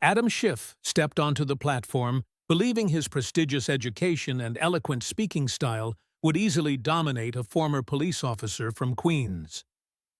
Adam Schiff stepped onto the platform, believing his prestigious education and eloquent speaking style would easily dominate a former police officer from Queens.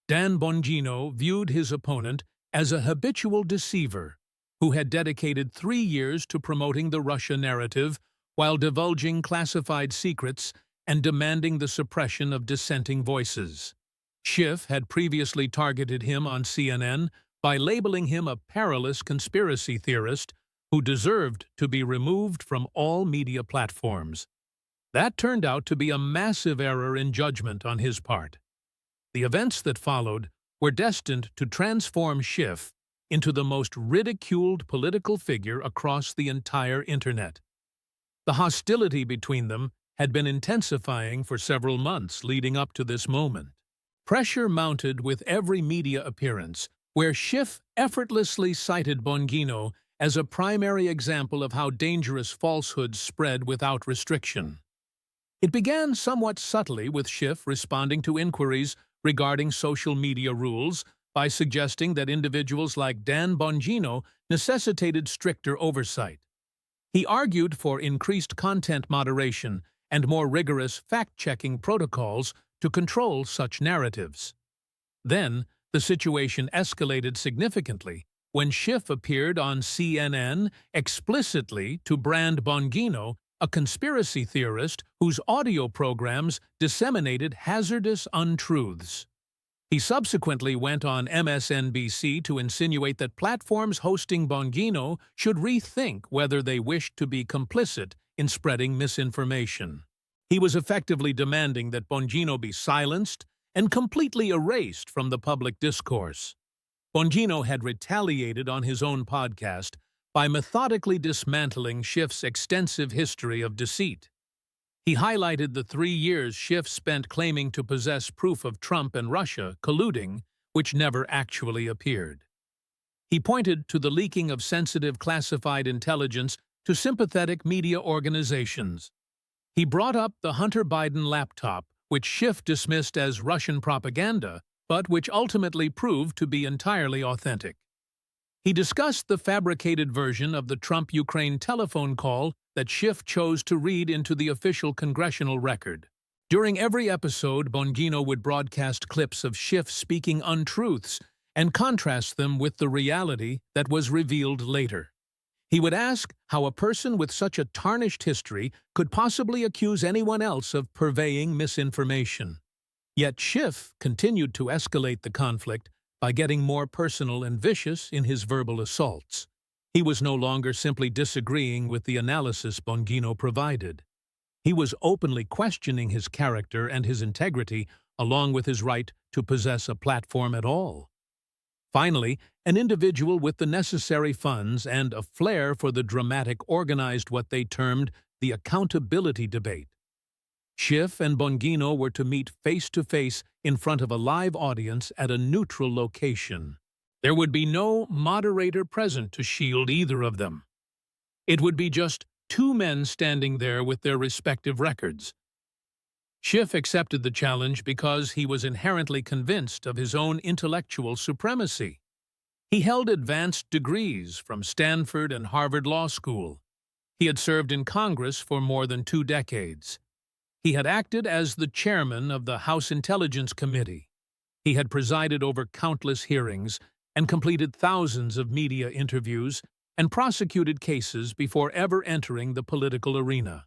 Dan Bongino viewed his opponent as a habitual deceiver who had dedicated 3 years to promoting the Russia narrative while divulging classified secrets and demanding the suppression of dissenting voices. Schiff had previously targeted him on CNN by labeling him a perilous conspiracy theorist who deserved to be removed from all media platforms. That turned out to be a massive error in judgment on his part. The events that followed were destined to transform Schiff into the most ridiculed political figure across the entire internet. The hostility between them had been intensifying for several months leading up to this moment. Pressure mounted with every media appearance, where Schiff effortlessly cited Bongino as a primary example of how dangerous falsehoods spread without restriction. It began somewhat subtly, with Schiff responding to inquiries regarding social media rules by suggesting that individuals like Dan Bongino necessitated stricter oversight. He argued for increased content moderation and more rigorous fact-checking protocols to control such narratives. Then, the situation escalated significantly when Schiff appeared on CNN explicitly to brand Bongino a conspiracy theorist whose audio programs disseminated hazardous untruths. He subsequently went on MSNBC to insinuate that platforms hosting Bongino should rethink whether they wished to be complicit in spreading misinformation. He was effectively demanding that Bongino be silenced and completely erased from the public discourse. Bongino had retaliated on his own podcast by methodically dismantling Schiff's extensive history of deceit. He highlighted the 3 years Schiff spent claiming to possess proof of Trump and Russia colluding, which never actually appeared. He pointed to the leaking of sensitive classified intelligence to sympathetic media organizations. He brought up the Hunter Biden laptop, which Schiff dismissed as Russian propaganda, but which ultimately proved to be entirely authentic. He discussed the fabricated version of the Trump-Ukraine telephone call that Schiff chose to read into the official congressional record. During every episode, Bongino would broadcast clips of Schiff speaking untruths and contrast them with the reality that was revealed later. He would ask how a person with such a tarnished history could possibly accuse anyone else of purveying misinformation. Yet Schiff continued to escalate the conflict by getting more personal and vicious in his verbal assaults. He was no longer simply disagreeing with the analysis Bongino provided. He was openly questioning his character and his integrity, along with his right to possess a platform at all. Finally, an individual with the necessary funds and a flair for the dramatic organized what they termed the accountability debate. Schiff and Bongino were to meet face-to-face in front of a live audience at a neutral location. There would be no moderator present to shield either of them. It would be just 2 men standing there with their respective records. Schiff accepted the challenge because he was inherently convinced of his own intellectual supremacy. He held advanced degrees from Stanford and Harvard Law School. He had served in Congress for more than 2 decades. He had acted as the chairman of the House Intelligence Committee. He had presided over countless hearings and completed thousands of media interviews and prosecuted cases before ever entering the political arena.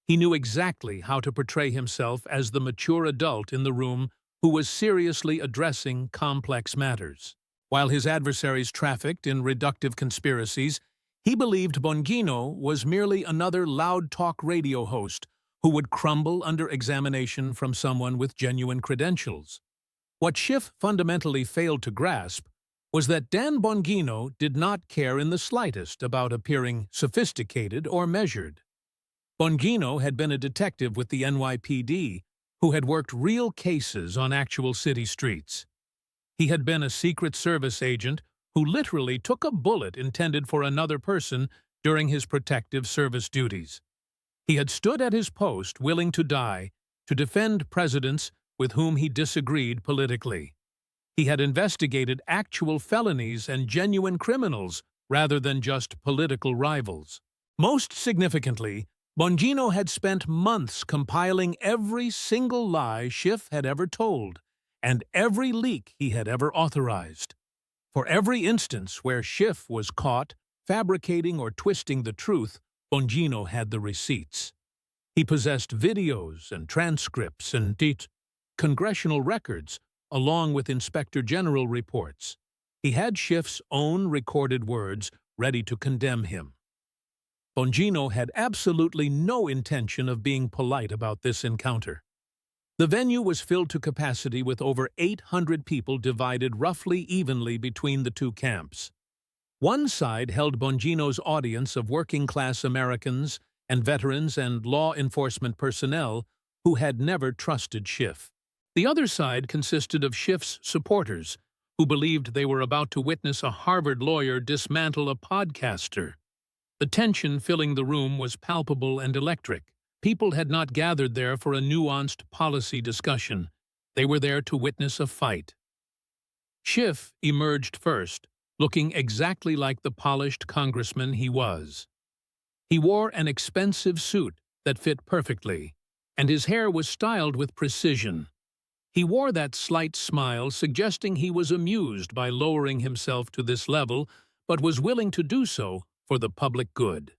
He knew exactly how to portray himself as the mature adult in the room who was seriously addressing complex matters. While his adversaries trafficked in reductive conspiracies, he believed Bongino was merely another loud talk radio host who would crumble under examination from someone with genuine credentials. What Schiff fundamentally failed to grasp was that Dan Bongino did not care in the slightest about appearing sophisticated or measured. Bongino had been a detective with the NYPD who had worked real cases on actual city streets. He had been a Secret Service agent who literally took a bullet intended for another person during his protective service duties. He had stood at his post willing to die to defend presidents with whom he disagreed politically. He had investigated actual felonies and genuine criminals rather than just political rivals. Most significantly, Bongino had spent months compiling every single lie Schiff had ever told, and every leak he had ever authorized. For every instance where Schiff was caught fabricating or twisting the truth, Bongino had the receipts. He possessed videos and transcripts and congressional records, along with Inspector General reports. He had Schiff's own recorded words ready to condemn him. Bongino had absolutely no intention of being polite about this encounter. The venue was filled to capacity with over 800 people divided roughly evenly between the two camps. One side held Bongino's audience of working-class Americans and veterans and law enforcement personnel who had never trusted Schiff. The other side consisted of Schiff's supporters, who believed they were about to witness a Harvard lawyer dismantle a podcaster. The tension filling the room was palpable and electric. People had not gathered there for a nuanced policy discussion. They were there to witness a fight. Schiff emerged first, looking exactly like the polished congressman he was. He wore an expensive suit that fit perfectly, and his hair was styled with precision. He wore that slight smile suggesting he was amused by lowering himself to this level, but was willing to do so for the public good.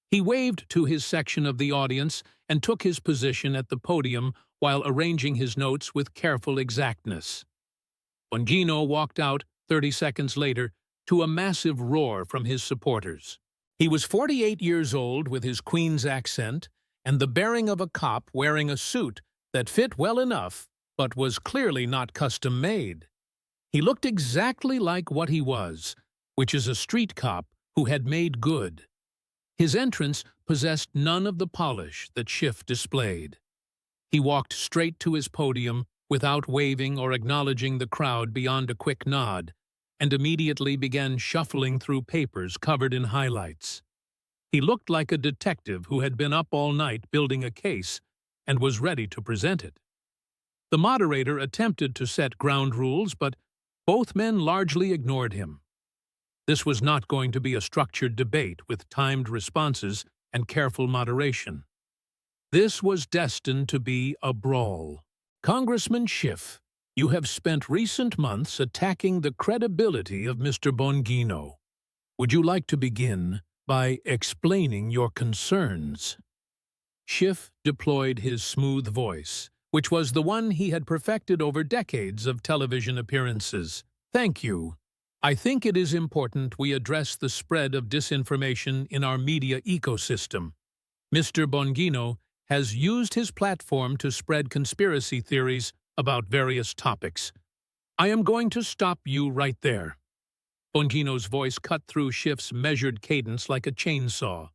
He waved to his section of the audience and took his position at the podium while arranging his notes with careful exactness. Bongino walked out 30 seconds later to a massive roar from his supporters. He was 48 years old with his Queen's accent and the bearing of a cop wearing a suit that fit well enough but was clearly not custom-made. He looked exactly like what he was, which is a street cop who had made good. His entrance possessed none of the polish that Schiff displayed. He walked straight to his podium without waving or acknowledging the crowd beyond a quick nod, and immediately began shuffling through papers covered in highlights. He looked like a detective who had been up all night building a case and was ready to present it. The moderator attempted to set ground rules, but both men largely ignored him. This was not going to be a structured debate with timed responses and careful moderation. This was destined to be a brawl. Congressman Schiff, you have spent recent months attacking the credibility of Mr. Bongino. Would you like to begin by explaining your concerns? Schiff deployed his smooth voice, which was the one he had perfected over decades of television appearances. Thank you. I think it is important we address the spread of disinformation in our media ecosystem. Mr. Bongino has used his platform to spread conspiracy theories about various topics. I am going to stop you right there. Bongino's voice cut through Schiff's measured cadence like a chainsaw.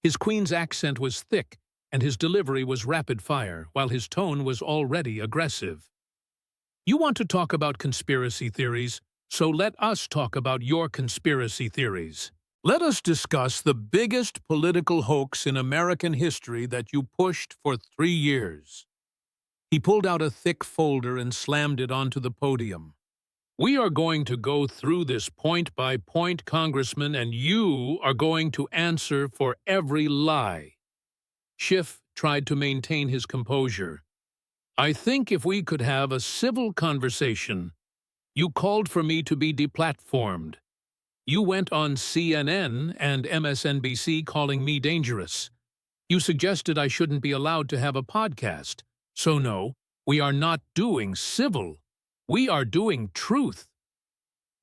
His Queen's accent was thick, and his delivery was rapid-fire, while his tone was already aggressive. You want to talk about conspiracy theories? So let us talk about your conspiracy theories. Let us discuss the biggest political hoax in American history that you pushed for 3 years. He pulled out a thick folder and slammed it onto the podium. We are going to go through this point by point, Congressman, and you are going to answer for every lie. Schiff tried to maintain his composure. I think if we could have a civil conversation. You called for me to be deplatformed. You went on CNN and MSNBC calling me dangerous. You suggested I shouldn't be allowed to have a podcast. So no, we are not doing civil. We are doing truth.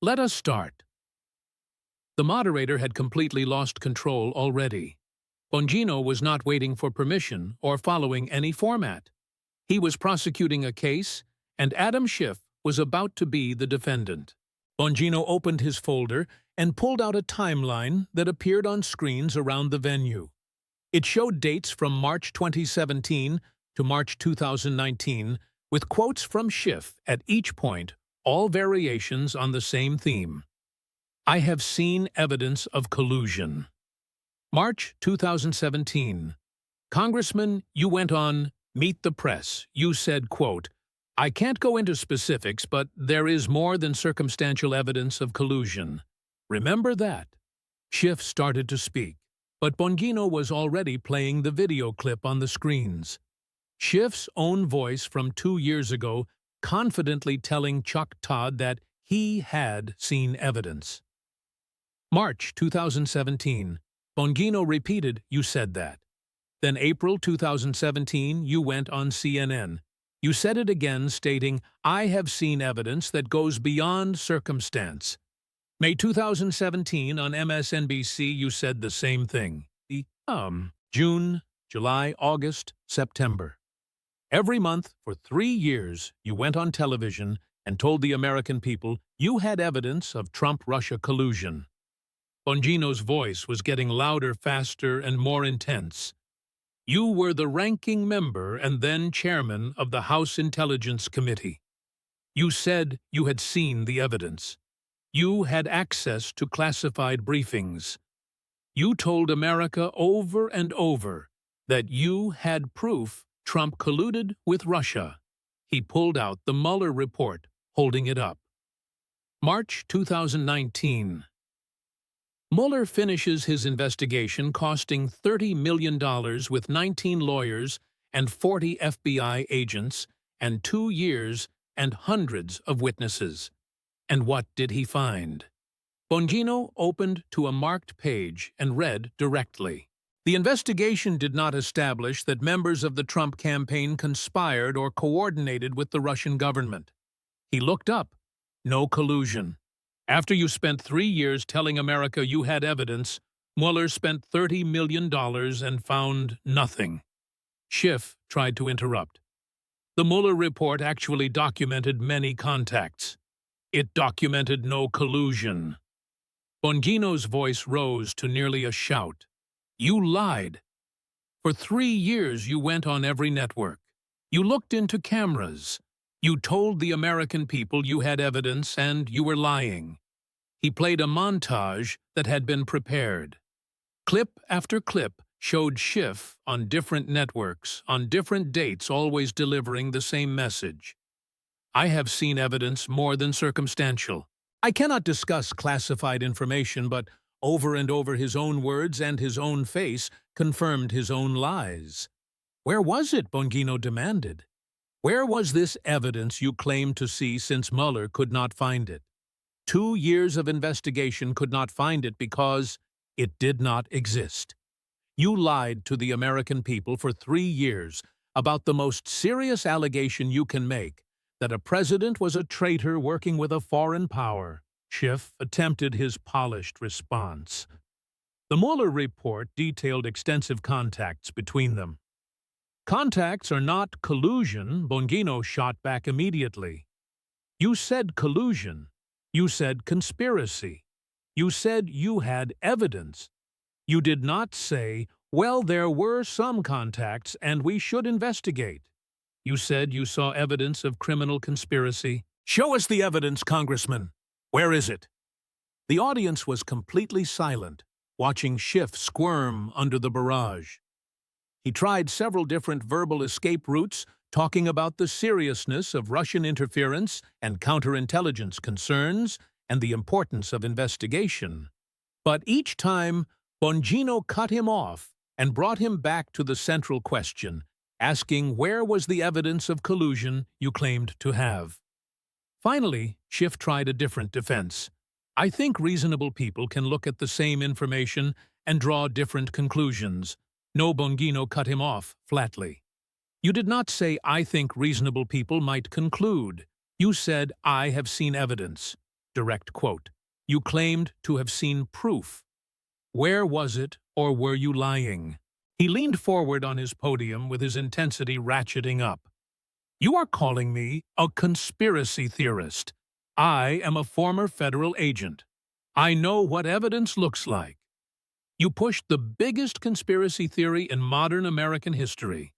Let us start. The moderator had completely lost control already. Bongino was not waiting for permission or following any format. He was prosecuting a case, and Adam Schiff was about to be the defendant. Bongino opened his folder and pulled out a timeline that appeared on screens around the venue. It showed dates from March 2017 to March 2019, with quotes from Schiff at each point, all variations on the same theme. I have seen evidence of collusion. March 2017. Congressman, you went on Meet the Press. You said, quote, I can't go into specifics, but there is more than circumstantial evidence of collusion. Remember that. Schiff started to speak, but Bongino was already playing the video clip on the screens. Schiff's own voice from 2 years ago confidently telling Chuck Todd that he had seen evidence. March 2017. Bongino repeated, "You said that." Then April 2017, you went on CNN. You said it again, stating, "I have seen evidence that goes beyond circumstance." May 2017, on MSNBC, you said the same thing. June, July, August, September. Every month for 3 years, you went on television and told the American people you had evidence of Trump-Russia collusion. Bongino's voice was getting louder, faster, and more intense. You were the ranking member and then chairman of the House Intelligence Committee. You said you had seen the evidence. You had access to classified briefings. You told America over and over that you had proof Trump colluded with Russia. He pulled out the Mueller report, holding it up. March 2019. Mueller finishes his investigation, costing $30 million with 19 lawyers and 40 FBI agents and 2 years and hundreds of witnesses. And what did he find? Bongino opened to a marked page and read directly. The investigation did not establish that members of the Trump campaign conspired or coordinated with the Russian government. He looked up. No collusion. After you spent 3 years telling America you had evidence, Mueller spent $30 million and found nothing. Schiff tried to interrupt. The Mueller report actually documented many contacts. It documented no collusion. Bongino's voice rose to nearly a shout. You lied. For 3 years you went on every network. You looked into cameras. You told the American people you had evidence and you were lying. He played a montage that had been prepared. Clip after clip showed Schiff on different networks, on different dates, always delivering the same message. I have seen evidence more than circumstantial. I cannot discuss classified information, but over and over his own words and his own face confirmed his own lies. Where was it? Bongino demanded. Where was this evidence you claimed to see, since Mueller could not find it? 2 years of investigation could not find it because it did not exist. You lied to the American people for 3 years about the most serious allegation you can make, that a president was a traitor working with a foreign power. Schiff attempted his polished response. The Mueller report detailed extensive contacts between them. Contacts are not collusion, Bongino shot back immediately. You said collusion. You said conspiracy. You said you had evidence. You did not say, well, there were some contacts and we should investigate. You said you saw evidence of criminal conspiracy. Show us the evidence, Congressman. Where is it? The audience was completely silent, watching Schiff squirm under the barrage. He tried several different verbal escape routes, talking about the seriousness of Russian interference and counterintelligence concerns and the importance of investigation. But each time, Bongino cut him off and brought him back to the central question, asking where was the evidence of collusion you claimed to have. Finally, Schiff tried a different defense. I think reasonable people can look at the same information and draw different conclusions. No, Bongino cut him off flatly. You did not say, I think reasonable people might conclude. You said, I have seen evidence. Direct quote. You claimed to have seen proof. Where was it, or were you lying? He leaned forward on his podium with his intensity ratcheting up. You are calling me a conspiracy theorist. I am a former federal agent. I know what evidence looks like. You pushed the biggest conspiracy theory in modern American history.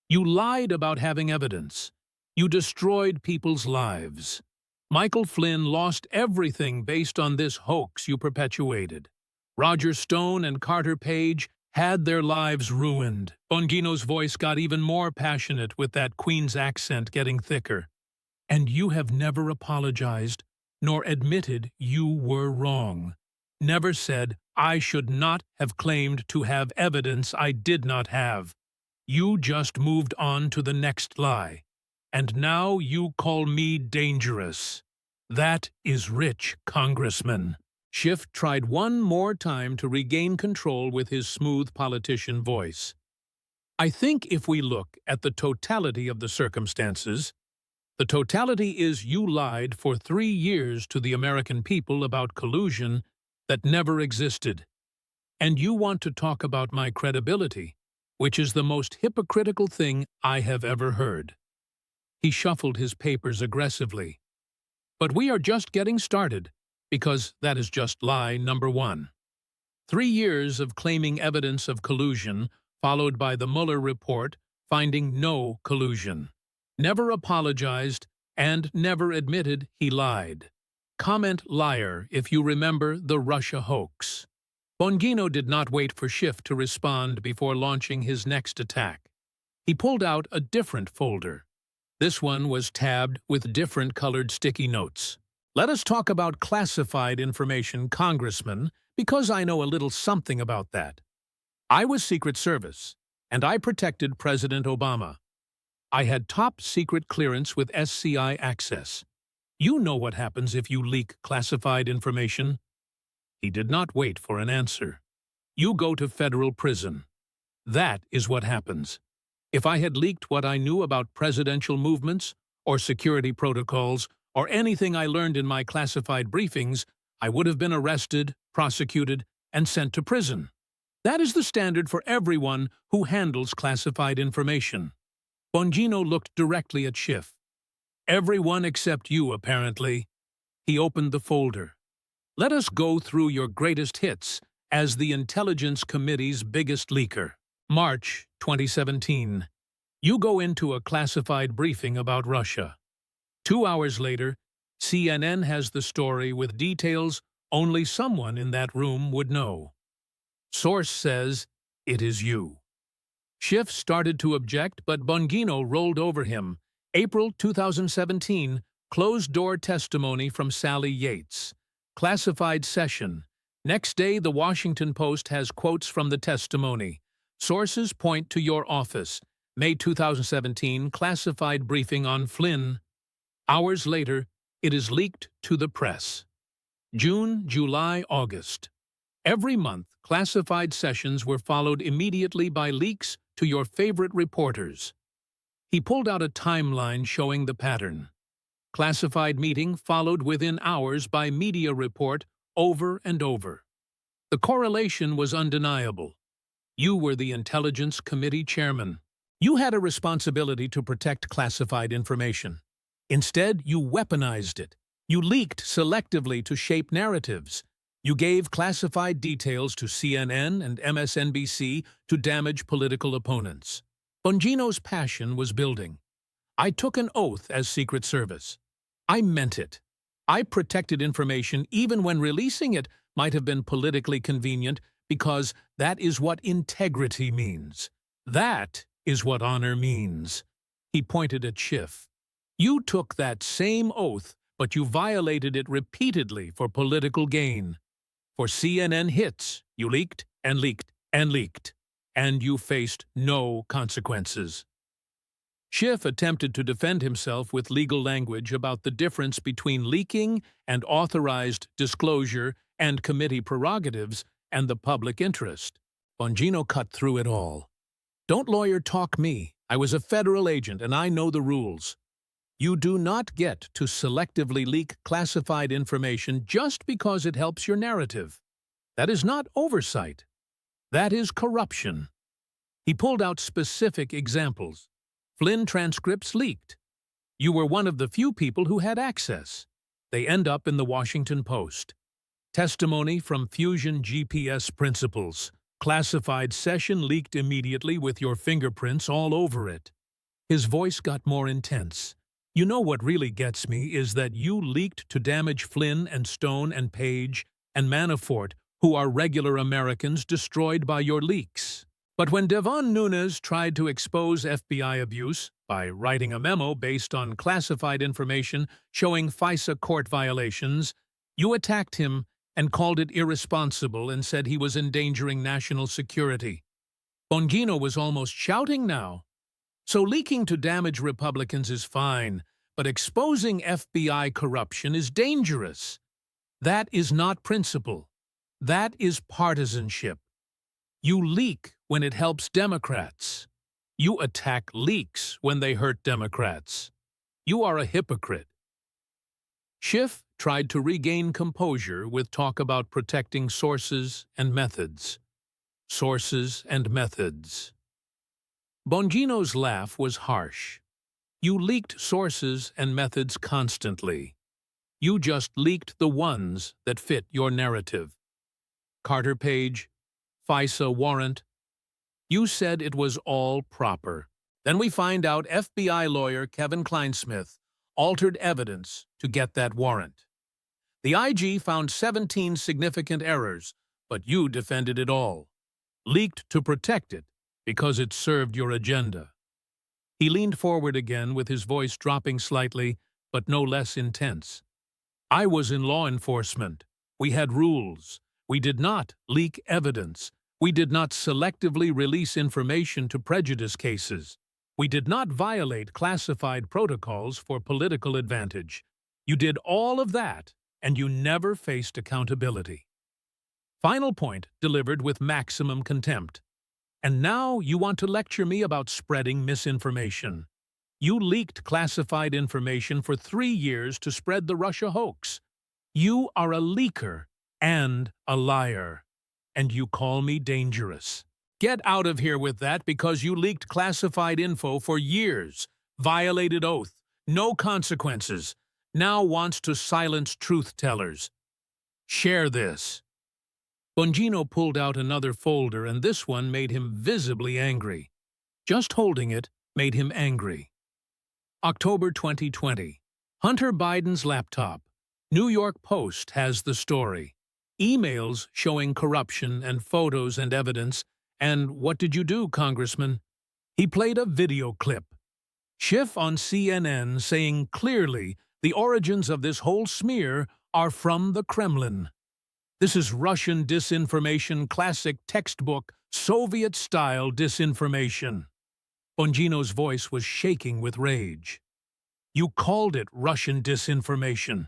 You lied about having evidence. You destroyed people's lives. Michael Flynn lost everything based on this hoax you perpetuated. Roger Stone and Carter Page had their lives ruined. Bongino's voice got even more passionate with that Queen's accent getting thicker. And you have never apologized, nor admitted you were wrong. never said, "I should not have claimed to have evidence I did not have." You just moved on to the next lie. And now you call me dangerous. That is rich, Congressman. Schiff tried one more time to regain control with his smooth politician voice. I think if we look at the totality of the circumstances, the totality is you lied for 3 years to the American people about collusion that never existed. And you want to talk about my credibility, which is the most hypocritical thing I have ever heard. He shuffled his papers aggressively. But we are just getting started, because that is just lie number 1. 3 years of claiming evidence of collusion, followed by the Mueller report finding no collusion. Never apologized and never admitted he lied. Comment liar if you remember the Russia hoax. Bongino did not wait for Schiff to respond before launching his next attack. He pulled out a different folder. This one was tabbed with different colored sticky notes. Let us talk about classified information, Congressman, because I know a little something about that. I was Secret Service, and I protected President Obama. I had top secret clearance with SCI access. You know what happens if you leak classified information. He did not wait for an answer. You go to federal prison. That is what happens. If I had leaked what I knew about presidential movements, or security protocols, or anything I learned in my classified briefings, I would have been arrested, prosecuted, and sent to prison. That is the standard for everyone who handles classified information. Bongino looked directly at Schiff. Everyone except you, apparently. He opened the folder. Let us go through your greatest hits as the Intelligence Committee's biggest leaker. March 2017. You go into a classified briefing about Russia. 2 hours later, CNN has the story with details only someone in that room would know. Source says, it is you. Schiff started to object, but Bongino rolled over him. April 2017, closed-door testimony from Sally Yates. Classified session. Next day, the Washington Post has quotes from the testimony. Sources point to your office. May 2017, classified briefing on Flynn. Hours later, it is leaked to the press. June, July, August. Every month, classified sessions were followed immediately by leaks to your favorite reporters. He pulled out a timeline showing the pattern. Classified meeting followed within hours by media report over and over. The correlation was undeniable. You were the Intelligence Committee chairman. You had a responsibility to protect classified information. Instead, you weaponized it. You leaked selectively to shape narratives. You gave classified details to CNN and MSNBC to damage political opponents. Bongino's passion was building. I took an oath as Secret Service. I meant it. I protected information even when releasing it might have been politically convenient because that is what integrity means. That is what honor means. He pointed at Schiff. You took that same oath, but you violated it repeatedly for political gain. For CNN hits, you leaked and leaked and leaked, and you faced no consequences. Schiff attempted to defend himself with legal language about the difference between leaking and authorized disclosure and committee prerogatives and the public interest. Bongino cut through it all. Don't lawyer talk me. I was a federal agent and I know the rules. You do not get to selectively leak classified information just because it helps your narrative. That is not oversight. That is corruption. He pulled out specific examples. Flynn transcripts leaked. You were one of the few people who had access. They end up in the Washington Post. Testimony from Fusion GPS principals. Classified session leaked immediately with your fingerprints all over it. His voice got more intense. You know what really gets me is that you leaked to damage Flynn and Stone and Page and Manafort, who are regular Americans destroyed by your leaks. But when Devon Nunes tried to expose FBI abuse by writing a memo based on classified information showing FISA court violations, you attacked him and called it irresponsible and said he was endangering national security. Bongino was almost shouting now. So leaking to damage Republicans is fine, but exposing FBI corruption is dangerous. That is not principle. That is partisanship. You leak when it helps Democrats. You attack leaks when they hurt Democrats. You are a hypocrite. Schiff tried to regain composure with talk about protecting sources and methods. Sources and methods. Bongino's laugh was harsh. You leaked sources and methods constantly. You just leaked the ones that fit your narrative. Carter page, FISA warrant. You said it was all proper. Then we find out FBI lawyer Kevin Kleinsmith altered evidence to get that warrant. The IG found 17 significant errors, but you defended it all. Leaked to protect it because it served your agenda. He leaned forward again with his voice dropping slightly, but no less intense. I was in law enforcement. We had rules. We did not leak evidence. We did not selectively release information to prejudice cases. We did not violate classified protocols for political advantage. You did all of that, and you never faced accountability. Final point delivered with maximum contempt. And now you want to lecture me about spreading misinformation. You leaked classified information for 3 years to spread the Russia hoax. You are a leaker and a liar. And you call me dangerous. Get out of here with that because you leaked classified info for years, violated oath, no consequences, now wants to silence truth-tellers. Share this. Bongino pulled out another folder, and this one made him visibly angry. Just holding it made him angry. October 2020. Hunter Biden's laptop. New York Post has the story. Emails showing corruption and photos and evidence. And what did you do, Congressman? He played a video clip. Schiff on CNN saying clearly the origins of this whole smear are from the Kremlin. This is Russian disinformation, classic textbook, Soviet-style disinformation. Bongino's voice was shaking with rage. You called it Russian disinformation.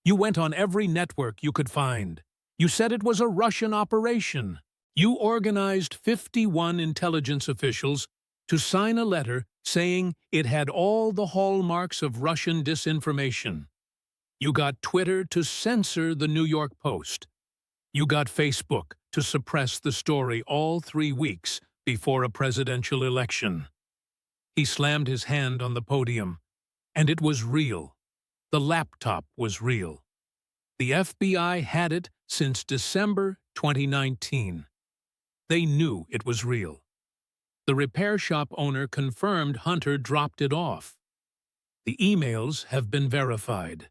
You went on every network you could find. You said it was a Russian operation. You organized 51 intelligence officials to sign a letter saying it had all the hallmarks of Russian disinformation. You got Twitter to censor the New York Post. You got Facebook to suppress the story all 3 weeks before a presidential election. He slammed his hand on the podium, and it was real. The laptop was real. The FBI had it since December 2019. They knew it was real. The repair shop owner confirmed Hunter dropped it off. The emails have been verified.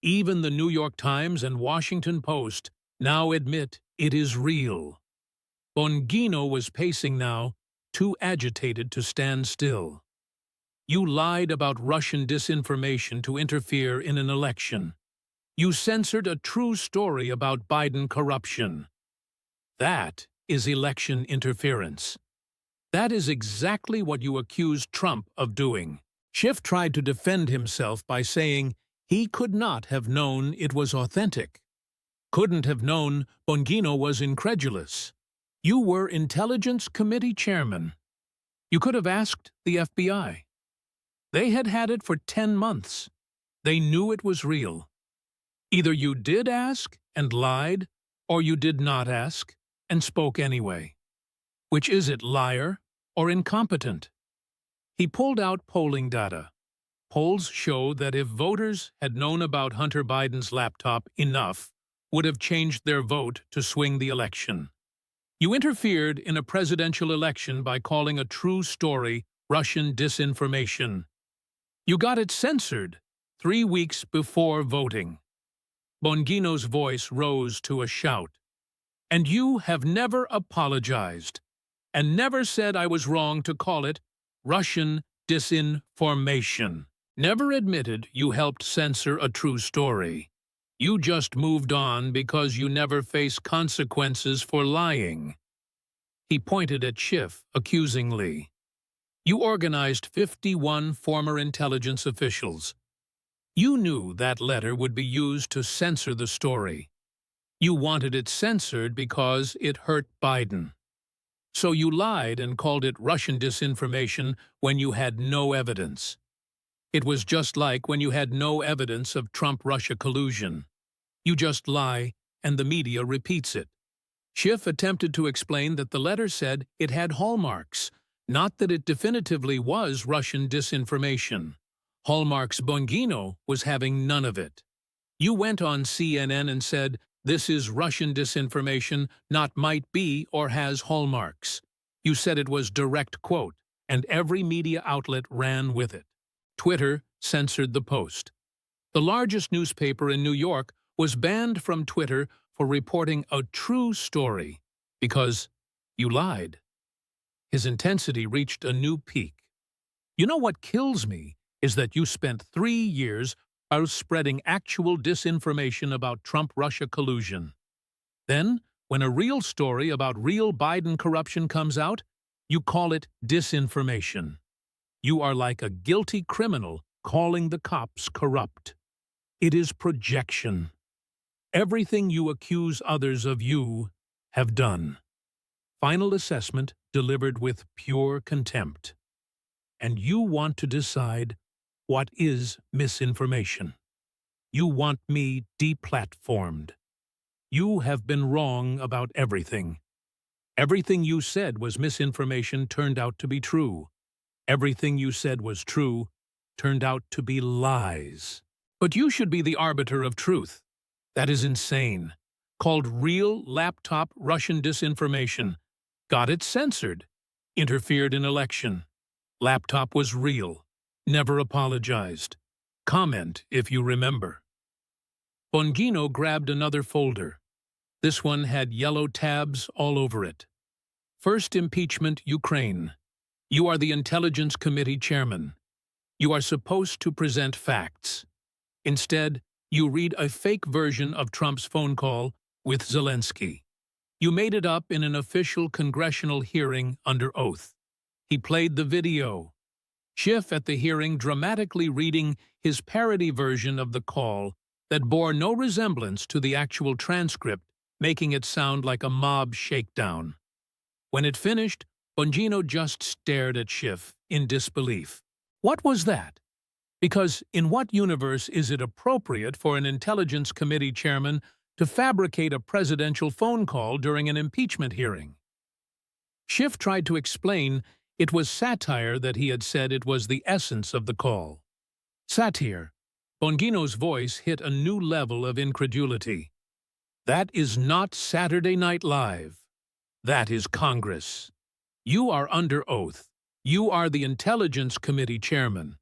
Even the New York Times and Washington Post now admit it is real. Bongino was pacing now, too agitated to stand still. You lied about Russian disinformation to interfere in an election. You censored a true story about Biden corruption. That is election interference. That is exactly what you accused Trump of doing. Schiff tried to defend himself by saying he could not have known it was authentic. Couldn't have known Bongino was incredulous. You were Intelligence Committee chairman. You could have asked the FBI. They had had it for 10 months. They knew it was real. Either you did ask and lied, or you did not ask and spoke anyway. Which is it, liar or incompetent? He pulled out polling data. Polls show that if voters had known about Hunter Biden's laptop enough, would have changed their vote to swing the election. You interfered in a presidential election by calling a true story Russian disinformation. You got it censored 3 weeks before voting. Bongino's voice rose to a shout. And you have never apologized, and never said I was wrong to call it Russian disinformation. Never admitted you helped censor a true story. You just moved on because you never face consequences for lying. He pointed at Schiff accusingly. You organized 51 former intelligence officials. You knew that letter would be used to censor the story. You wanted it censored because it hurt Biden. So you lied and called it Russian disinformation when you had no evidence. It was just like when you had no evidence of Trump-Russia collusion. You just lie, and the media repeats it. Schiff attempted to explain that the letter said it had hallmarks, not that it definitively was Russian disinformation. Hallmarks Bongino was having none of it. You went on CNN and said, this is Russian disinformation, not might be or has hallmarks. You said it was direct quote, and every media outlet ran with it. Twitter censored the post. The largest newspaper in New York was banned from Twitter for reporting a true story because you lied. His intensity reached a new peak. You know what kills me is that you spent 3 years spreading actual disinformation about Trump-Russia collusion. Then, when a real story about real Biden corruption comes out, you call it disinformation. You are like a guilty criminal calling the cops corrupt. It is projection. Everything you accuse others of you have done. Final assessment delivered with pure contempt. And you want to decide what is misinformation. You want me deplatformed. You have been wrong about everything. Everything you said was misinformation turned out to be true. Everything you said was true turned out to be lies. But you should be the arbiter of truth. That is insane. Called real laptop Russian disinformation. Got it censored. Interfered in election. Laptop was real. Never apologized. Comment if you remember. Bongino grabbed another folder. This one had yellow tabs all over it. First impeachment, Ukraine. You are the Intelligence Committee chairman. You are supposed to present facts. Instead, you read a fake version of Trump's phone call with Zelensky. You made it up in an official congressional hearing under oath. He played the video. Schiff at the hearing dramatically reading his parody version of the call that bore no resemblance to the actual transcript, making it sound like a mob shakedown. When it finished, Bongino just stared at Schiff in disbelief. What was that? Because in what universe is it appropriate for an Intelligence Committee chairman to fabricate a presidential phone call during an impeachment hearing? Schiff tried to explain it was satire that he had said it was the essence of the call. Satire. Bongino's voice hit a new level of incredulity. That is not Saturday Night Live. That is Congress. You are under oath. You are the Intelligence Committee chairman.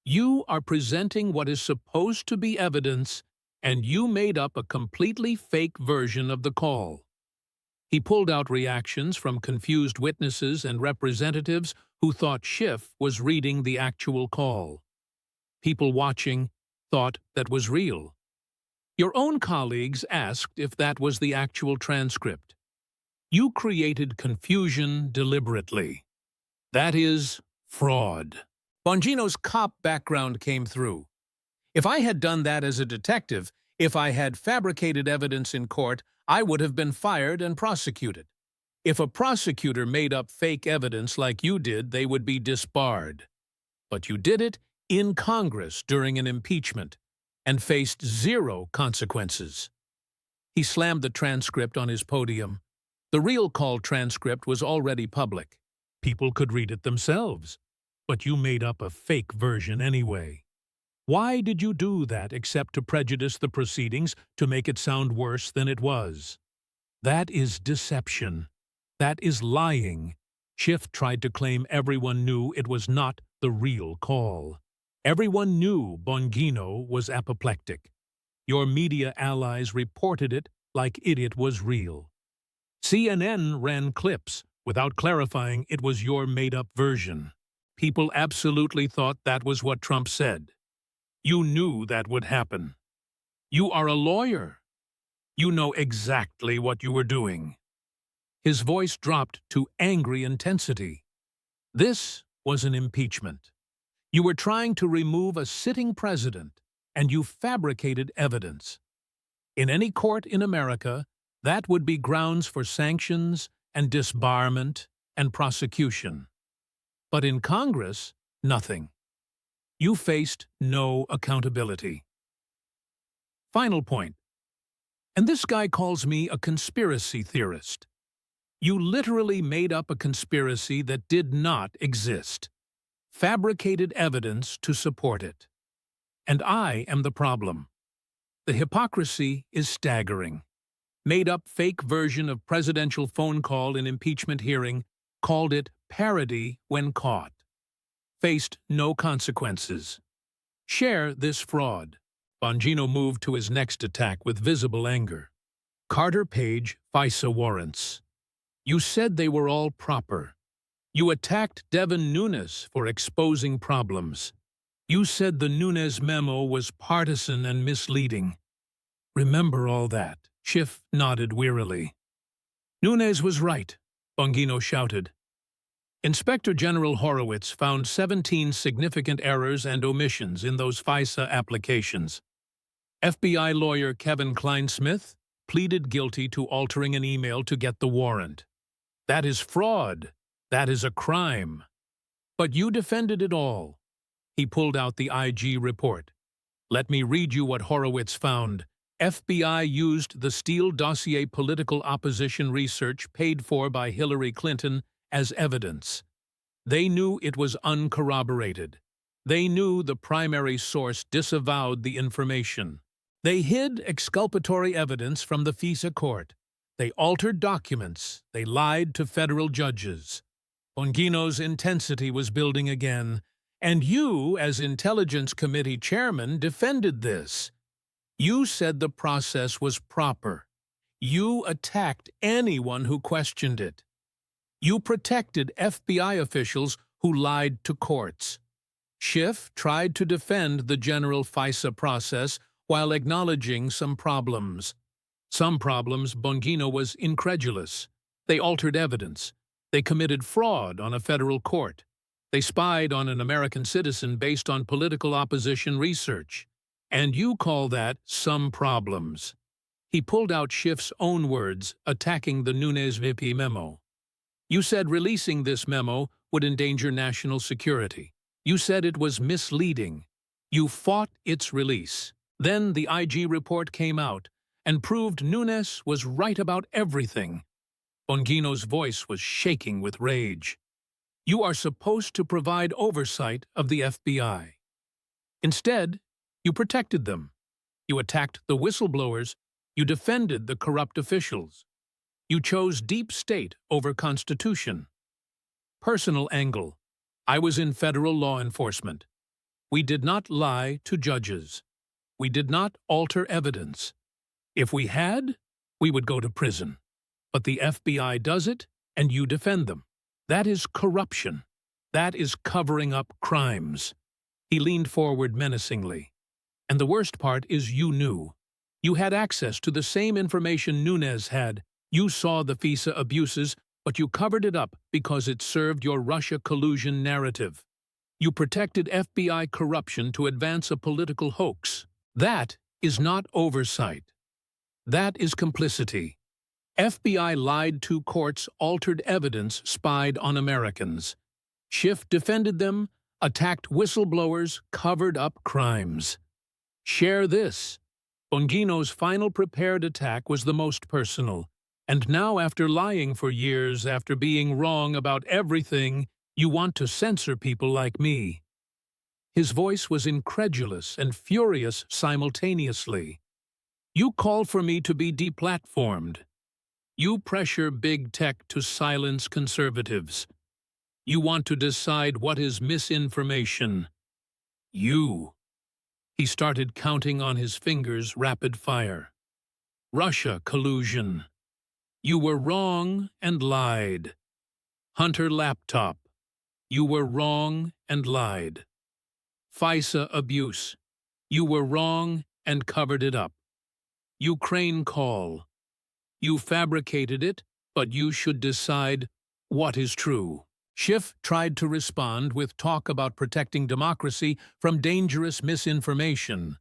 You are presenting what is supposed to be evidence, and you made up a completely fake version of the call. He pulled out reactions from confused witnesses and representatives who thought Schiff was reading the actual call. People watching thought that was real. Your own colleagues asked if that was the actual transcript. You created confusion deliberately. That is fraud. Bongino's cop background came through. If I had done that as a detective, if I had fabricated evidence in court, I would have been fired and prosecuted. If a prosecutor made up fake evidence like you did, they would be disbarred. But you did it in Congress during an impeachment and faced zero consequences. He slammed the transcript on his podium. The real call transcript was already public. People could read it themselves. But you made up a fake version anyway. Why did you do that except to prejudice the proceedings to make it sound worse than it was? That is deception. That is lying. Schiff tried to claim everyone knew it was not the real call. Everyone knew Bongino was apoplectic. Your media allies reported it like it was real. CNN ran clips without clarifying it was your made-up version. People absolutely thought that was what Trump said. You knew that would happen. You are a lawyer. You know exactly what you were doing." His voice dropped to angry intensity. This was an impeachment. You were trying to remove a sitting president, and you fabricated evidence. In any court in America, that would be grounds for sanctions and disbarment and prosecution. But in Congress, nothing. You faced no accountability. Final point. And this guy calls me a conspiracy theorist. You literally made up a conspiracy that did not exist. Fabricated evidence to support it. And I am the problem. The hypocrisy is staggering. Made up fake version of presidential phone call in impeachment hearing, called it parody when caught. Faced no consequences. Share this fraud. Bongino moved to his next attack with visible anger. Carter Page FISA warrants. You said they were all proper. You attacked Devin Nunes for exposing problems. You said the Nunes memo was partisan and misleading. Remember all that. Schiff nodded wearily. Nunes was right, Bongino shouted. Inspector General Horowitz found 17 significant errors and omissions in those FISA applications. FBI lawyer Kevin Kleinsmith pleaded guilty to altering an email to get the warrant. That is fraud. That is a crime. But you defended it all. He pulled out the IG report. Let me read you what Horowitz found. FBI used the Steele dossier political opposition research paid for by Hillary Clinton as evidence. They knew it was uncorroborated. They knew the primary source disavowed the information. They hid exculpatory evidence from the FISA court. They altered documents. They lied to federal judges. Bongino's intensity was building again, and you, as Intelligence Committee chairman, defended this. You said the process was proper. You attacked anyone who questioned it. You protected FBI officials who lied to courts. Schiff tried to defend the general FISA process while acknowledging some problems. Some problems, Bongino was incredulous. They altered evidence. They committed fraud on a federal court. They spied on an American citizen based on political opposition research. And you call that some problems. He pulled out Schiff's own words, attacking the Nunes VP memo. You said releasing this memo would endanger national security. You said it was misleading. You fought its release. Then the IG report came out and proved Nunes was right about everything. Bongino's voice was shaking with rage. You are supposed to provide oversight of the FBI. Instead, you protected them. You attacked the whistleblowers. You defended the corrupt officials. You chose deep state over Constitution. Personal angle. I was in federal law enforcement. We did not lie to judges. We did not alter evidence. If we had, we would go to prison. But the FBI does it, and you defend them. That is corruption. That is covering up crimes. He leaned forward menacingly. And the worst part is you knew. You had access to the same information Nunes had. You saw the FISA abuses, but you covered it up because it served your Russia collusion narrative. You protected FBI corruption to advance a political hoax. That is not oversight. That is complicity. FBI lied to courts, altered evidence, spied on Americans. Schiff defended them, attacked whistleblowers, covered up crimes. Share this. Bongino's final prepared attack was the most personal. And now, after lying for years, after being wrong about everything, you want to censor people like me. His voice was incredulous and furious simultaneously. You call for me to be deplatformed. You pressure big tech to silence conservatives. You want to decide what is misinformation. You. He started counting on his fingers rapid fire. Russia collusion. You were wrong and lied. Hunter laptop. You were wrong and lied. FISA abuse. You were wrong and covered it up. Ukraine call. You fabricated it, but you should decide what is true. Schiff tried to respond with talk about protecting democracy from dangerous misinformation.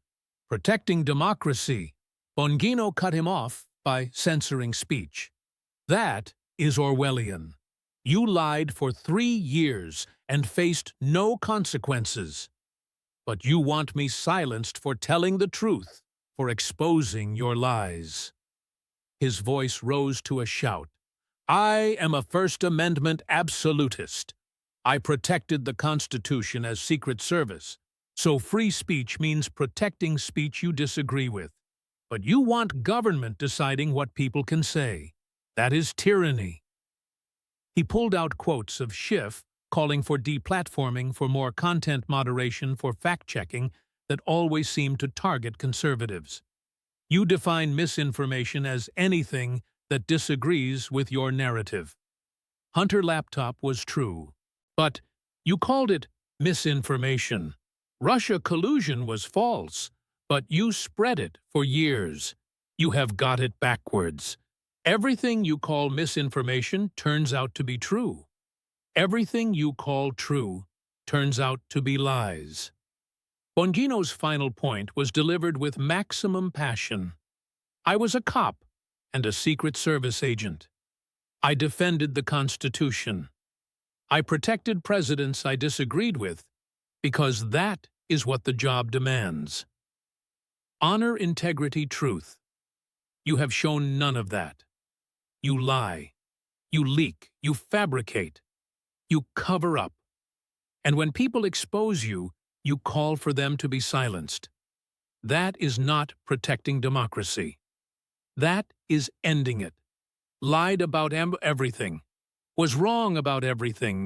Protecting democracy. Bongino cut him off by censoring speech. That is Orwellian. You lied for 3 years and faced no consequences. But you want me silenced for telling the truth, for exposing your lies. His voice rose to a shout. I am a First Amendment absolutist. I protected the Constitution as Secret Service, so free speech means protecting speech you disagree with. But you want government deciding what people can say. That is tyranny. He pulled out quotes of Schiff calling for deplatforming, for more content moderation, for fact-checking that always seemed to target conservatives. You define misinformation as anything that disagrees with your narrative. Hunter laptop was true, but you called it misinformation. Russia collusion was false, but you spread it for years. You have got it backwards. Everything you call misinformation turns out to be true. Everything you call true turns out to be lies. Bongino's final point was delivered with maximum passion. I was a cop and a Secret Service agent. I defended the Constitution. I protected presidents I disagreed with because that is what the job demands. Honor, integrity, truth. You have shown none of that. You lie. You leak. You fabricate. You cover up. And when people expose you, you call for them to be silenced. That is not protecting democracy. That is ending it. Lied about everything. Was wrong about everything.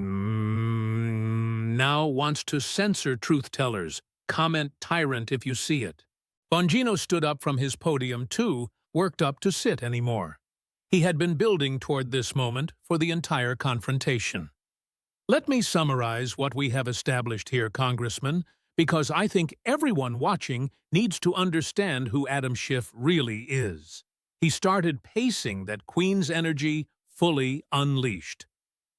Now wants to censor truth-tellers. Comment tyrant if you see it. Bongino stood up from his podium too, worked up to sit anymore. He had been building toward this moment for the entire confrontation. Let me summarize what we have established here, Congressman, because I think everyone watching needs to understand who Adam Schiff really is. He started pacing that Queen's energy fully unleashed.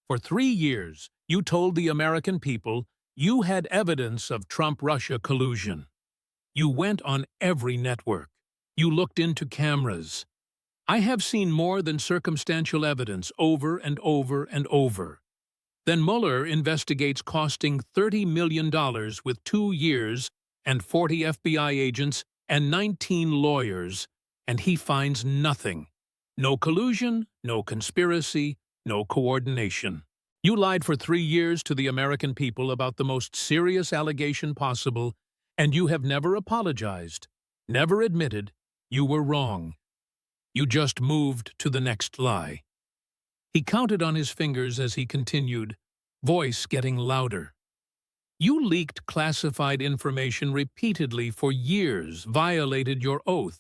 For 3 years, you told the American people you had evidence of Trump-Russia collusion. You went on every network. You looked into cameras. I have seen more than circumstantial evidence over and over and over. Then Mueller investigates costing $30 million with 2 years and 40 FBI agents and 19 lawyers, and he finds nothing. No collusion, no conspiracy, no coordination. You lied for 3 years to the American people about the most serious allegation possible, and you have never apologized, never admitted you were wrong. You just moved to the next lie. He counted on his fingers as he continued, voice getting louder. You leaked classified information repeatedly for years, violated your oath,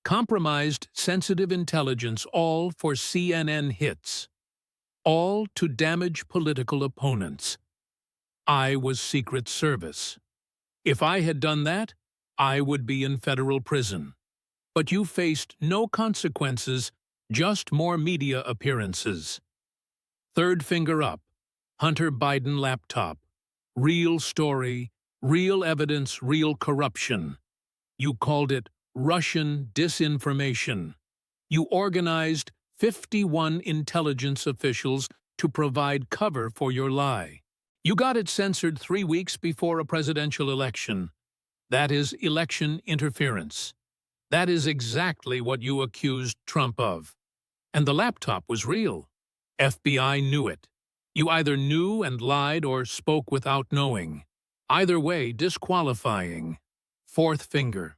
compromised sensitive intelligence, all for CNN hits, all to damage political opponents. I was Secret Service. If I had done that, I would be in federal prison. But you faced no consequences, just more media appearances. Third finger up, Hunter Biden laptop. Real story, real evidence, real corruption. You called it Russian disinformation. You organized 51 intelligence officials to provide cover for your lie. You got it censored 3 weeks before a presidential election. That is election interference. That is exactly what you accused Trump of. And the laptop was real. FBI knew it. You either knew and lied or spoke without knowing. Either way, disqualifying. Fourth finger.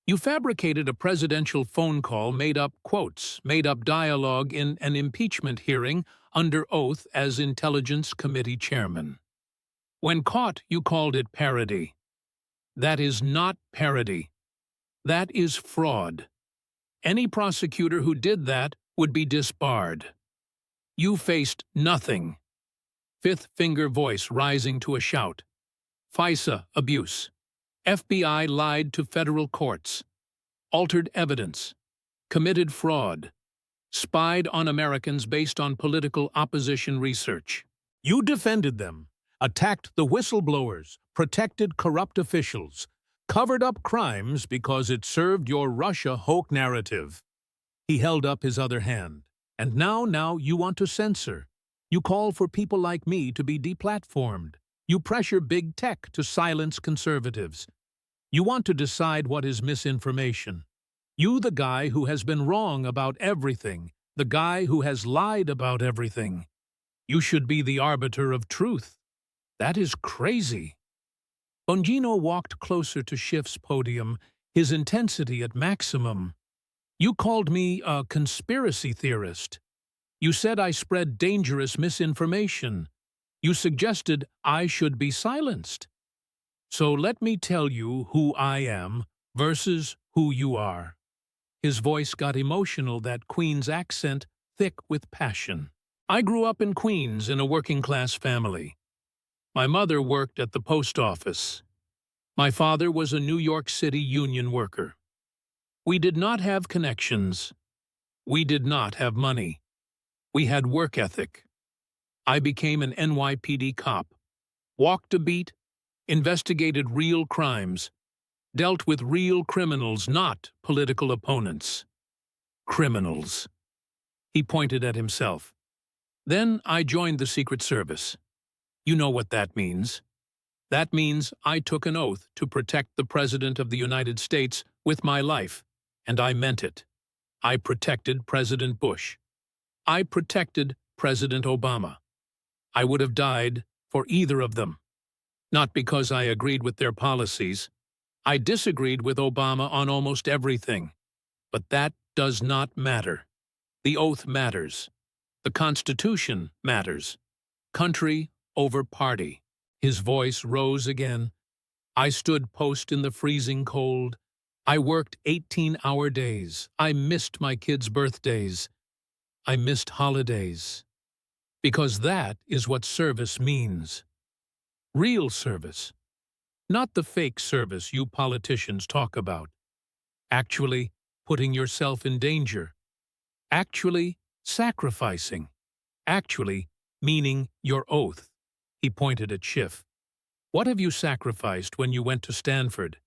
You fabricated a presidential phone call, made up quotes, made up dialogue in an impeachment hearing under oath as Intelligence Committee Chairman. When caught, you called it parody. That is not parody. That is fraud. Any prosecutor who did that would be disbarred. You faced nothing. Fifth finger voice rising to a shout. FISA abuse. FBI lied to federal courts. altered evidence, committed fraud, spied on Americans based on political opposition research. You defended them, attacked the whistleblowers, protected corrupt officials, covered up crimes because it served your Russia hoax narrative. He held up his other hand. And now you want to censor. You call for people like me to be deplatformed. You pressure big tech to silence conservatives. You want to decide what is misinformation. You, the guy who has been wrong about everything, the guy who has lied about everything. You should be the arbiter of truth. That is crazy. Bongino walked closer to Schiff's podium, his intensity at maximum. You called me a conspiracy theorist. You said I spread dangerous misinformation. You suggested I should be silenced. So let me tell you who I am versus who you are. His voice got emotional, that Queen's accent thick with passion. I grew up in Queens in a working-class family. My mother worked at the post office. My father was a New York City union worker. We did not have connections. We did not have money. We had work ethic. I became an NYPD cop, walked a beat, investigated real crimes, dealt with real criminals, not political opponents. Criminals. He pointed at himself. Then I joined the Secret Service. You know what that means. That means I took an oath to protect the President of the United States with my life, and I meant it. I protected President Bush. I protected President Obama. I would have died for either of them. Not because I agreed with their policies. I disagreed with Obama on almost everything. But that does not matter. The oath matters. The Constitution matters. Country over party. His voice rose again. I stood post in the freezing cold. I worked 18-hour days. I missed my kids' birthdays. I missed holidays. Because that is what service means. Real service. Not the fake service you politicians talk about. Actually putting yourself in danger. Actually sacrificing. Actually meaning your oath. He pointed at Schiff. What have you sacrificed when you went to Stanford?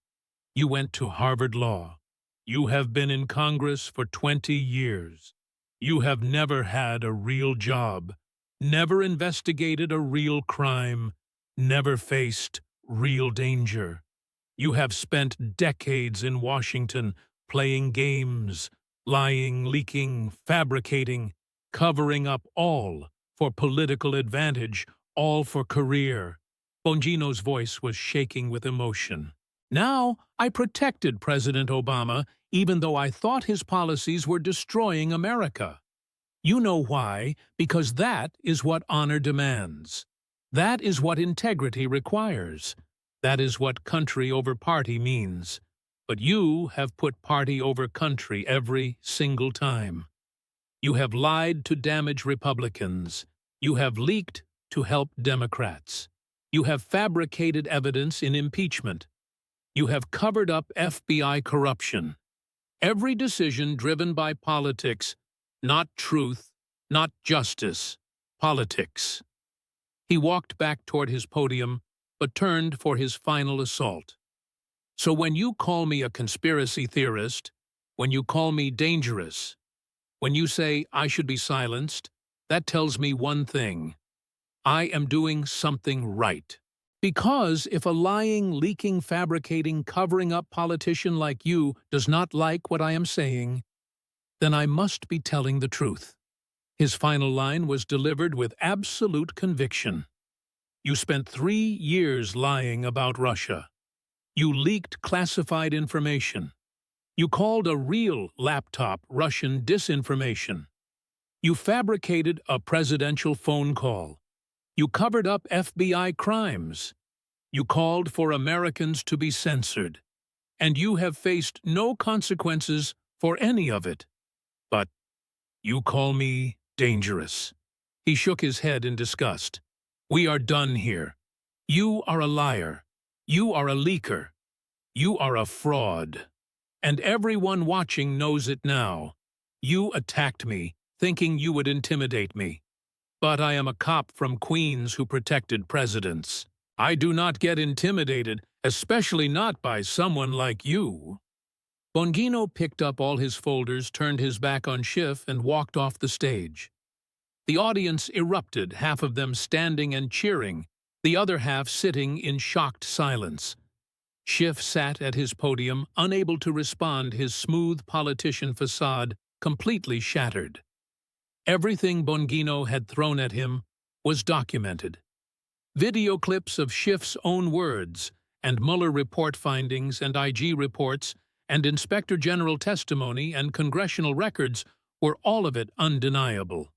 You went to Harvard Law. You have been in Congress for 20 years. You have never had a real job, never investigated a real crime, never faced real danger. You have spent decades in Washington playing games, lying, leaking, fabricating, covering up, all for political advantage, all for career. Bongino's voice was shaking with emotion. Now I protected President Obama, even though I thought his policies were destroying America. You know why? Because that is what honor demands. That is what integrity requires. That is what country over party means. But you have put party over country every single time. You have lied to damage Republicans. You have leaked to help Democrats. You have fabricated evidence in impeachment. You have covered up FBI corruption. Every decision driven by politics, not truth, not justice, politics. He walked back toward his podium, but turned for his final assault. So when you call me a conspiracy theorist, when you call me dangerous, when you say I should be silenced, that tells me one thing. I am doing something right. Because if a lying, leaking, fabricating, covering up politician like you does not like what I am saying, then I must be telling the truth. His final line was delivered with absolute conviction. You spent 3 years lying about Russia. You leaked classified information. You called a real laptop Russian disinformation. You fabricated a presidential phone call. You covered up FBI crimes. You called for Americans to be censored. And you have faced no consequences for any of it. But you call me dangerous. He shook his head in disgust. We are done here. You are a liar. You are a leaker. You are a fraud. and everyone watching knows it now. You attacked me, thinking you would intimidate me. But I am a cop from Queens who protected presidents. I do not get intimidated, especially not by someone like you." Bongino picked up all his folders, turned his back on Schiff, and walked off the stage. The audience erupted, half of them standing and cheering, the other half sitting in shocked silence. Schiff sat at his podium, unable to respond, his smooth politician facade completely shattered. Everything Bongino had thrown at him was documented. Video clips of Schiff's own words, and Mueller report findings and IG reports, and Inspector General testimony and congressional records were all of it undeniable.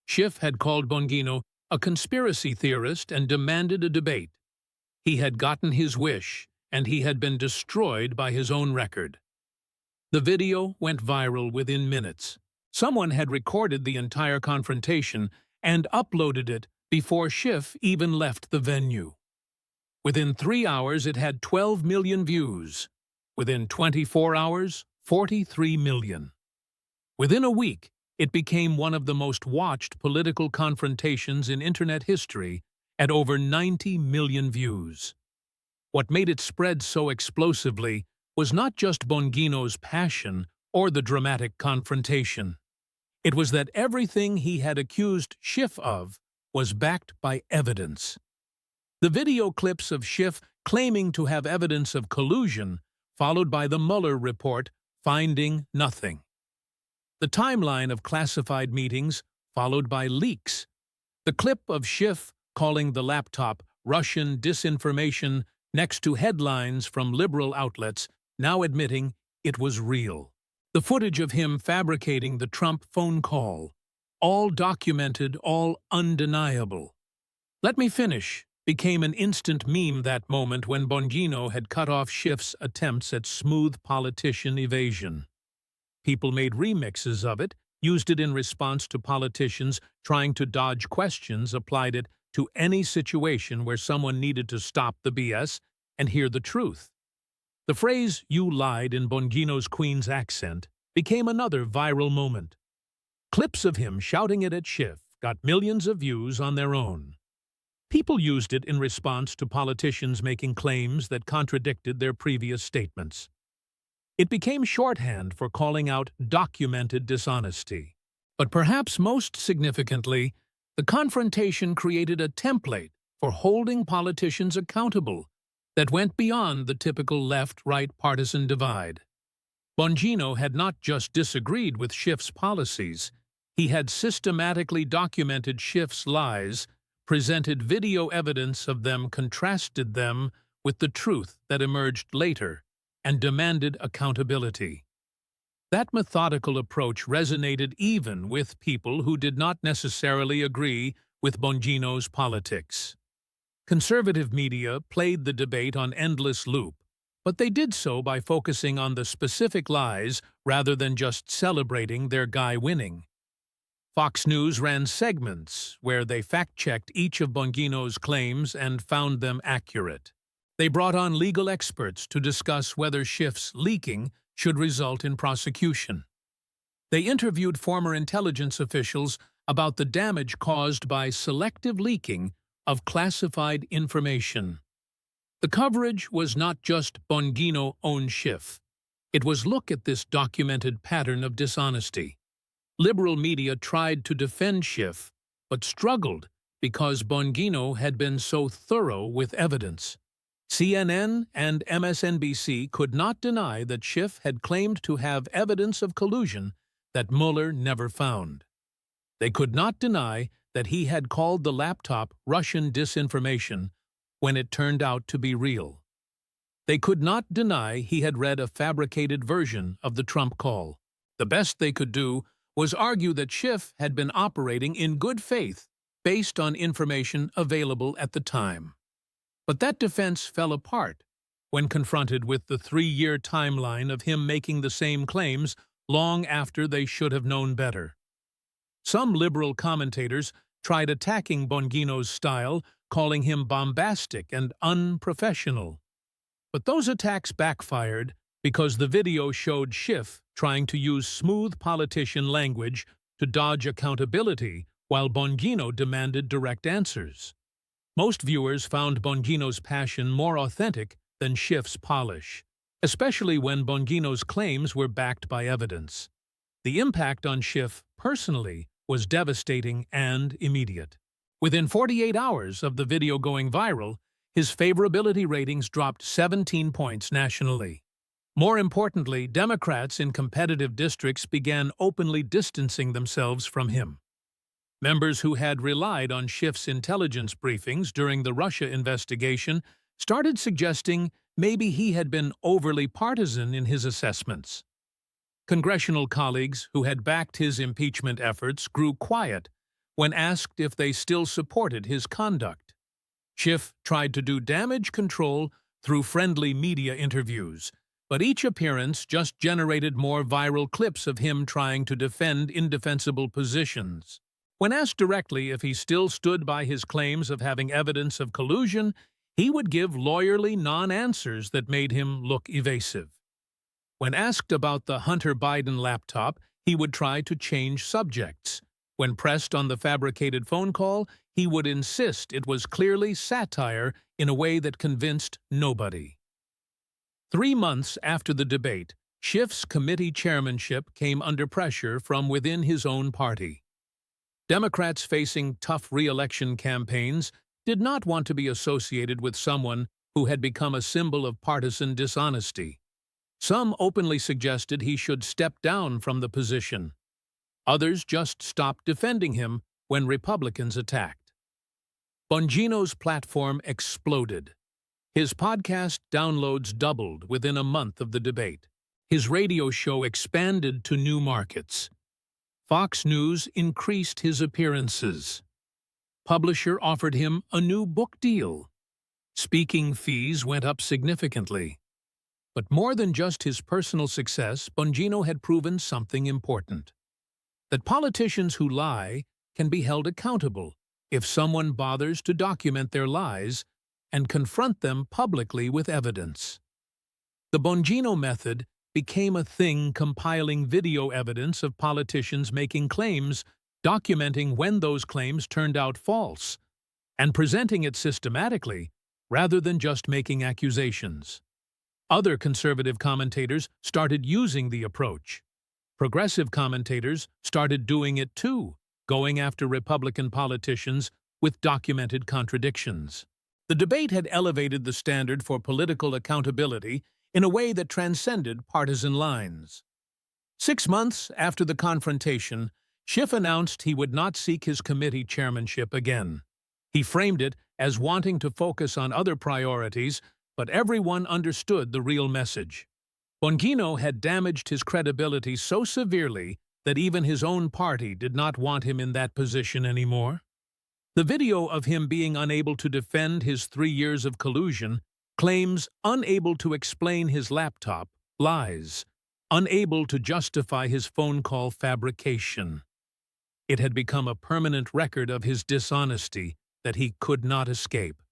Schiff had called Bongino a conspiracy theorist and demanded a debate. He had gotten his wish, and he had been destroyed by his own record. The video went viral within minutes. Someone had recorded the entire confrontation and uploaded it before Schiff even left the venue. Within 3 hours, it had 12 million views. Within 24 hours, 43 million. Within a week, it became one of the most watched political confrontations in Internet history at over 90 million views. What made it spread so explosively was not just Bongino's passion or the dramatic confrontation. It was that everything he had accused Schiff of was backed by evidence. The video clips of Schiff claiming to have evidence of collusion, followed by the Mueller report finding nothing. The timeline of classified meetings, followed by leaks. The clip of Schiff calling the laptop Russian disinformation next to headlines from liberal outlets now admitting it was real. The footage of him fabricating the Trump phone call. All documented, all undeniable. "Let me finish" became an instant meme that moment when Bongino had cut off Schiff's attempts at smooth politician evasion. People made remixes of it, used it in response to politicians trying to dodge questions, applied it to any situation where someone needed to stop the BS and hear the truth. The phrase "you lied" in Bongino's Queen's accent became another viral moment. Clips of him shouting it at Schiff got millions of views on their own. People used it in response to politicians making claims that contradicted their previous statements. It became shorthand for calling out documented dishonesty. But perhaps most significantly, the confrontation created a template for holding politicians accountable that went beyond the typical left-right partisan divide. Bongino had not just disagreed with Schiff's policies, he had systematically documented Schiff's lies, presented video evidence of them, contrasted them with the truth that emerged later, and demanded accountability. That methodical approach resonated even with people who did not necessarily agree with Bongino's politics. Conservative media played the debate on endless loop, but they did so by focusing on the specific lies rather than just celebrating their guy winning. Fox News ran segments where they fact-checked each of Bongino's claims and found them accurate. They brought on legal experts to discuss whether Schiff's leaking should result in prosecution. They interviewed former intelligence officials about the damage caused by selective leaking of classified information. The coverage was not just Bongino owned Schiff. It was look at this documented pattern of dishonesty. Liberal media tried to defend Schiff, but struggled because Bongino had been so thorough with evidence. CNN and MSNBC could not deny that Schiff had claimed to have evidence of collusion that Mueller never found. They could not deny that he had called the laptop Russian disinformation when it turned out to be real. They could not deny he had read a fabricated version of the Trump call. The best they could do was argue that Schiff had been operating in good faith based on information available at the time. But that defense fell apart when confronted with the 3-year timeline of him making the same claims long after they should have known better. Some liberal commentators tried attacking Bongino's style, calling him bombastic and unprofessional. But those attacks backfired because the video showed Schiff trying to use smooth politician language to dodge accountability while Bongino demanded direct answers. Most viewers found Bongino's passion more authentic than Schiff's polish, especially when Bongino's claims were backed by evidence. The impact on Schiff personally was devastating and immediate. Within 48 hours of the video going viral, his favorability ratings dropped 17 points nationally. More importantly, Democrats in competitive districts began openly distancing themselves from him. Members who had relied on Schiff's intelligence briefings during the Russia investigation started suggesting maybe he had been overly partisan in his assessments. Congressional colleagues who had backed his impeachment efforts grew quiet when asked if they still supported his conduct. Schiff tried to do damage control through friendly media interviews, but each appearance just generated more viral clips of him trying to defend indefensible positions. When asked directly if he still stood by his claims of having evidence of collusion, he would give lawyerly non-answers that made him look evasive. When asked about the Hunter Biden laptop, he would try to change subjects. When pressed on the fabricated phone call, he would insist it was clearly satire in a way that convinced nobody. 3 months after the debate, Schiff's committee chairmanship came under pressure from within his own party. Democrats facing tough re-election campaigns did not want to be associated with someone who had become a symbol of partisan dishonesty. Some openly suggested he should step down from the position. Others just stopped defending him when Republicans attacked. Bongino's platform exploded. His podcast downloads doubled within a month of the debate. His radio show expanded to new markets. Fox News increased his appearances. Publisher offered him a new book deal. Speaking fees went up significantly. But more than just his personal success, Bongino had proven something important. That politicians who lie can be held accountable if someone bothers to document their lies and confront them publicly with evidence. The Bongino method became a thing, compiling video evidence of politicians making claims, documenting when those claims turned out false, and presenting it systematically rather than just making accusations. Other conservative commentators started using the approach. Progressive commentators started doing it too, going after Republican politicians with documented contradictions. The debate had elevated the standard for political accountability in a way that transcended partisan lines. 6 months after the confrontation, Schiff announced he would not seek his committee chairmanship again. He framed it as wanting to focus on other priorities, but everyone understood the real message. Bongino had damaged his credibility so severely that even his own party did not want him in that position anymore. The video of him being unable to defend his 3 years of collusion, claims unable to explain his laptop, lies, unable to justify his phone call fabrication. It had become a permanent record of his dishonesty that he could not escape.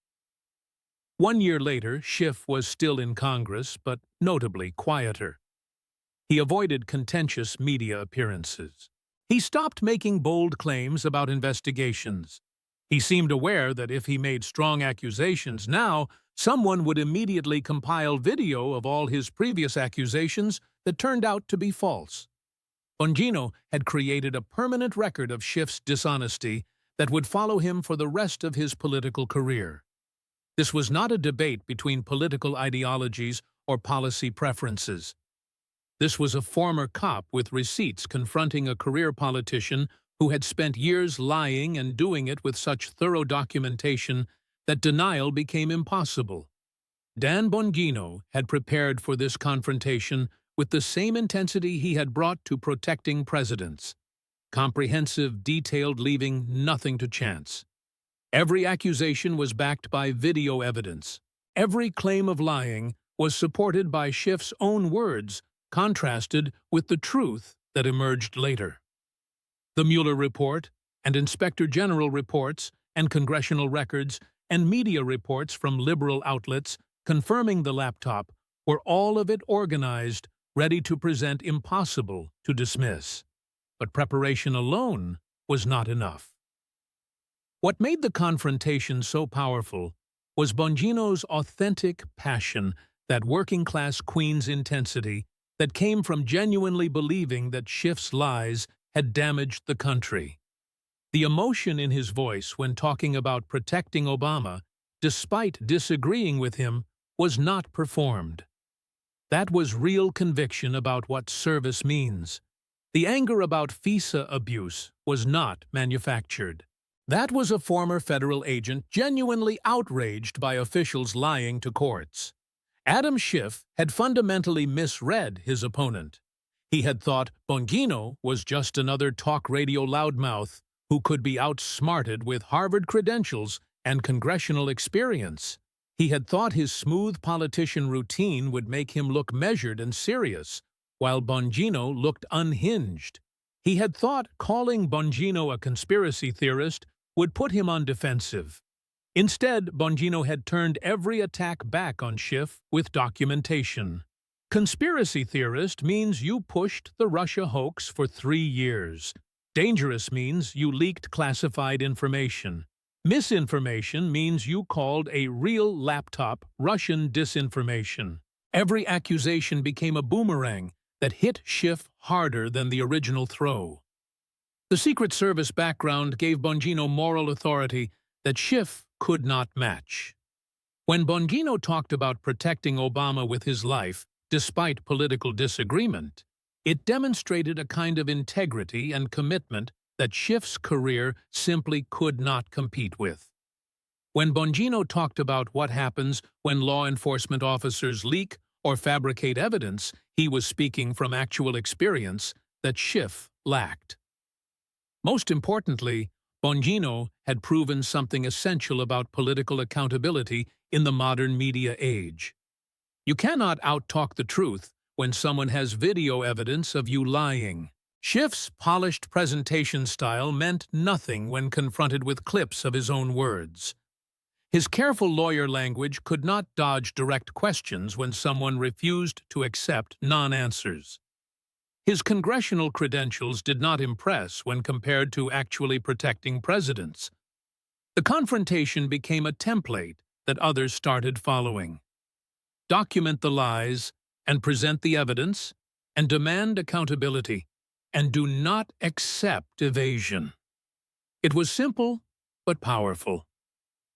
1 year later, Schiff was still in Congress, but notably quieter. He avoided contentious media appearances. He stopped making bold claims about investigations. He seemed aware that if he made strong accusations now, someone would immediately compile video of all his previous accusations that turned out to be false. Bongino had created a permanent record of Schiff's dishonesty that would follow him for the rest of his political career. This was not a debate between political ideologies or policy preferences. This was a former cop with receipts confronting a career politician who had spent years lying and doing it with such thorough documentation that denial became impossible. Dan Bongino had prepared for this confrontation with the same intensity he had brought to protecting presidents. Comprehensive, detailed, leaving nothing to chance. Every accusation was backed by video evidence. Every claim of lying was supported by Schiff's own words, contrasted with the truth that emerged later. The Mueller report and Inspector General reports and congressional records and media reports from liberal outlets confirming the laptop were all of it organized, ready to present, impossible to dismiss. But preparation alone was not enough. What made the confrontation so powerful was Bongino's authentic passion, that working-class Queen's intensity that came from genuinely believing that Schiff's lies had damaged the country. The emotion in his voice when talking about protecting Obama, despite disagreeing with him, was not performed. That was real conviction about what service means. The anger about FISA abuse was not manufactured. That was a former federal agent genuinely outraged by officials lying to courts. Adam Schiff had fundamentally misread his opponent. He had thought Bongino was just another talk radio loudmouth who could be outsmarted with Harvard credentials and congressional experience. He had thought his smooth politician routine would make him look measured and serious, while Bongino looked unhinged. He had thought calling Bongino a conspiracy theorist would put him on defensive. Instead, Bongino had turned every attack back on Schiff with documentation. Conspiracy theorist means you pushed the Russia hoax for 3 years. Dangerous means you leaked classified information. Misinformation means you called a real laptop Russian disinformation. Every accusation became a boomerang that hit Schiff harder than the original throw. The Secret Service background gave Bongino moral authority that Schiff could not match. When Bongino talked about protecting Obama with his life, despite political disagreement, it demonstrated a kind of integrity and commitment that Schiff's career simply could not compete with. When Bongino talked about what happens when law enforcement officers leak or fabricate evidence, he was speaking from actual experience that Schiff lacked. Most importantly, Bongino had proven something essential about political accountability in the modern media age. You cannot out-talk the truth when someone has video evidence of you lying. Schiff's polished presentation style meant nothing when confronted with clips of his own words. His careful lawyer language could not dodge direct questions when someone refused to accept non-answers. His congressional credentials did not impress when compared to actually protecting presidents. The confrontation became a template that others started following. Document the lies and present the evidence and demand accountability, and do not accept evasion. It was simple but powerful.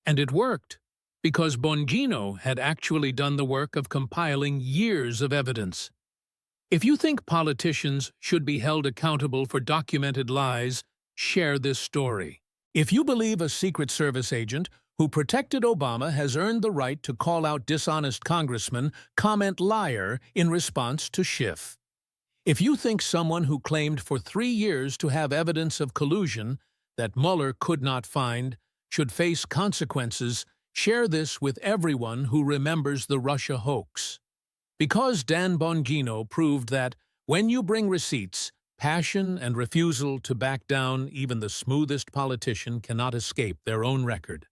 And it worked, because Bongino had actually done the work of compiling years of evidence. If you think politicians should be held accountable for documented lies, share this story. If you believe a Secret Service agent who protected Obama has earned the right to call out dishonest congressmen, comment liar in response to Schiff. If you think someone who claimed for 3 years to have evidence of collusion that Mueller could not find should face consequences, share this with everyone who remembers the Russia hoax. Because Dan Bongino proved that when you bring receipts, passion and refusal to back down, even the smoothest politician cannot escape their own record.